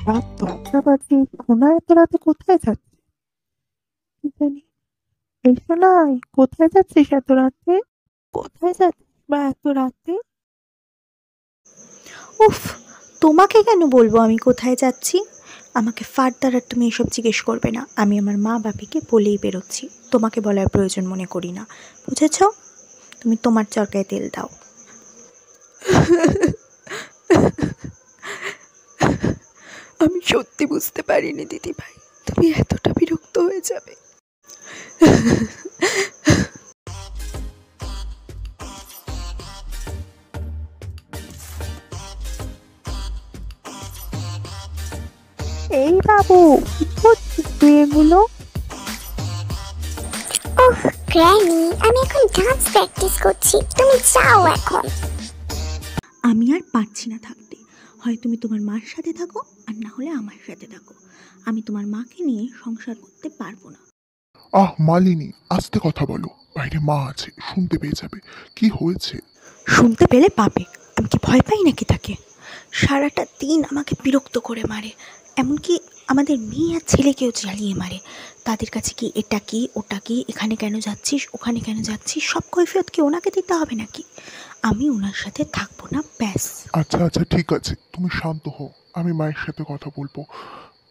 রাত ১০টা বাজে, সোনা এত রাতে কোথায় যাচ্ছে? কি জানি। এই সোনাই, কোথায় যাচ্ছিস এত রাতে? কোথায় যাচ্ছিস বা এত রাতে? উফ, তোমাকে কেন বলবো আমি কোথায় যাচ্ছি? আমাকে ফার্দার আর তুমি এসব জিজ্ঞেস করবে না। আমি আমার মা বাপিকে বলেই বেরোচ্ছি, তোমাকে বলার প্রয়োজন মনে করি না, বুঝেছ? তুমি তোমার চরকায় তেল দাও। আমি সত্যি বুঝতে পারিনি দিদি ভাই, তুমি এতটা বিরক্ত হয়ে যাবে। এই বাবু, কি করছিস তুই এগুলো? ওহ গ্র্যানি, আমি এখন ডান্স প্র্যাকটিস করছি, তুমি যাও এখন। আমি আর পারছি না থাকতে। হয় তুমি তোমার মার সাথে থাকো, আর না হলে আমার সাথে থাকো। আমি তোমার মাকে নিয়ে সংসার করতে পারবো না। মালিনী, আস্তে কথা বলো, বাইরে মা আছে, শুনতে পেয়ে যাবে। কি হয়েছে? শুনতে পেলে পাবে। আমি কি ভয় পাই নাকি তাকে? সারাটা দিন আমাকে বিরক্ত করে মারে, এমনকি আমাদের মেয়ে আর ছেলেকেও জ্বালিয়ে মারে। তাদের কাছে কি এটা কি ওটা কি, এখানে কেন যাচ্ছিস ওখানে কেন যাচ্ছিস, সব কৈফিয়ত কি ওনাকে দিতে হবে নাকি? আমি ওনার সাথে থাকবো না, ব্যাস। আচ্ছা আচ্ছা, ঠিক আছে, তুমি শান্ত হও, আমি মায়ের সাথে কথা বলবো,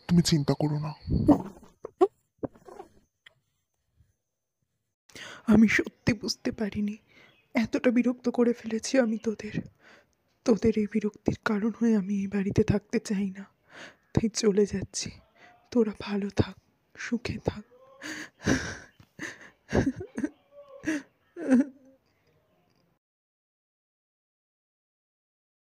তুমি চিন্তা করো না। আমি সত্যি বুঝতে পারিনি, এতটা বিরক্ত করে ফেলেছি আমি তোদের। তোদের এই বিরক্তির কারণ হয়ে আমি এই বাড়িতে থাকতে চাই না, তাই চলে যাচ্ছি। তোরা ভালো থাক, সুখে থাক।